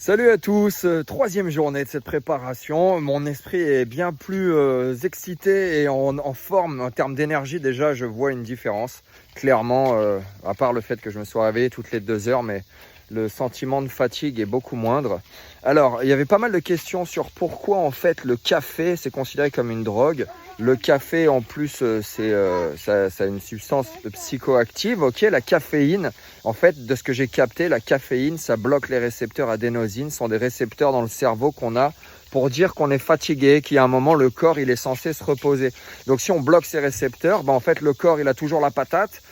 Salut à tous, troisième journée de cette préparation. Mon esprit est bien plus excité et en forme en termes d'énergie. Déjà, je vois une différence, clairement, à part le fait que je me sois réveillé toutes les 2 heures, mais le sentiment de fatigue est beaucoup moindre. Alors, il y avait pas mal de questions sur pourquoi en fait le café c'est considéré comme une drogue. Le café en plus, ça a une substance psychoactive, ok, la caféine. En fait, de ce que j'ai capté, la caféine, ça bloque les récepteurs adénosine. Ce sont des récepteurs dans le cerveau qu'on a pour dire qu'on est fatigué, qu'il y a un moment, le corps, il est censé se reposer. Donc, si on bloque ces récepteurs, en fait, le corps, il a toujours la patate.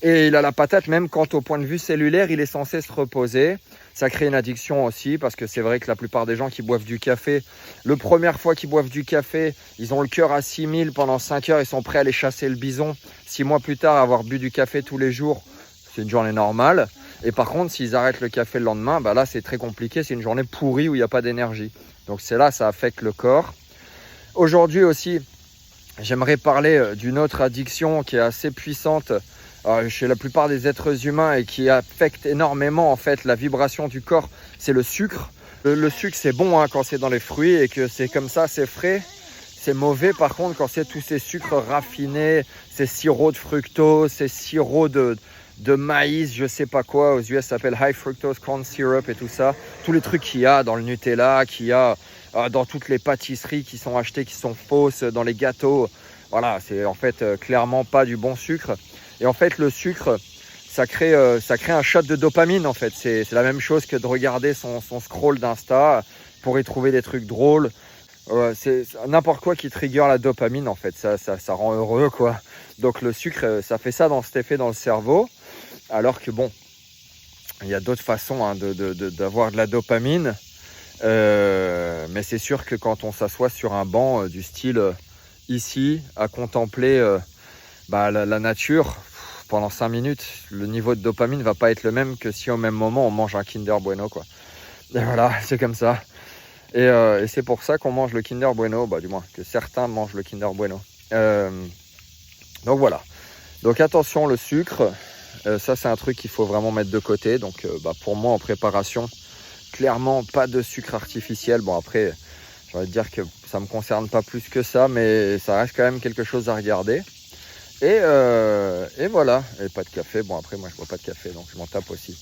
Et il a la patate, même quand au point de vue cellulaire, il est censé se reposer. Ça crée une addiction aussi, parce que c'est vrai que la plupart des gens qui boivent du café, la première fois qu'ils boivent du café, ils ont le cœur à 6000 pendant 5 heures, ils sont prêts à aller chasser le bison. 6 mois plus tard, avoir bu du café tous les jours, c'est une journée normale. Et par contre, s'ils arrêtent le café le lendemain, là, c'est très compliqué. C'est une journée pourrie où il n'y a pas d'énergie. Donc c'est là, ça affecte le corps. Aujourd'hui aussi, j'aimerais parler d'une autre addiction qui est assez puissante chez la plupart des êtres humains et qui affecte énormément en fait la vibration du corps. C'est le sucre. Le sucre, c'est bon quand c'est dans les fruits et que c'est comme ça, c'est frais. C'est mauvais par contre quand c'est tous ces sucres raffinés, ces sirops de fructose, ces sirops de maïs, je sais pas quoi, aux US ça s'appelle high fructose corn syrup et tout ça. Tous les trucs qu'il y a dans le Nutella, qu'il y a dans toutes les pâtisseries qui sont achetées, qui sont fausses, dans les gâteaux. Voilà, c'est en fait clairement pas du bon sucre. Et en fait, le sucre, ça crée un shot de dopamine en fait. C'est la même chose que de regarder son scroll d'Insta pour y trouver des trucs drôles. C'est n'importe quoi qui trigger la dopamine en fait, ça rend heureux quoi. Donc le sucre, ça fait ça dans cet effet dans le cerveau, alors que bon, il y a d'autres façons d'avoir de la dopamine. Mais c'est sûr que quand on s'assoit sur un banc du style ici, à contempler la nature pendant 5 minutes, le niveau de dopamine ne va pas être le même que si au même moment on mange un Kinder Bueno quoi. Et voilà, c'est comme ça. Et c'est pour ça qu'on mange le Kinder Bueno, du moins que certains mangent le Kinder Bueno. Donc voilà. Donc attention, le sucre, ça c'est un truc qu'il faut vraiment mettre de côté. Donc pour moi en préparation, clairement pas de sucre artificiel. Bon après, j'ai envie de dire que ça ne me concerne pas plus que ça, mais ça reste quand même quelque chose à regarder. Et voilà, et pas de café. Bon après moi je bois pas de café, donc je m'en tape aussi.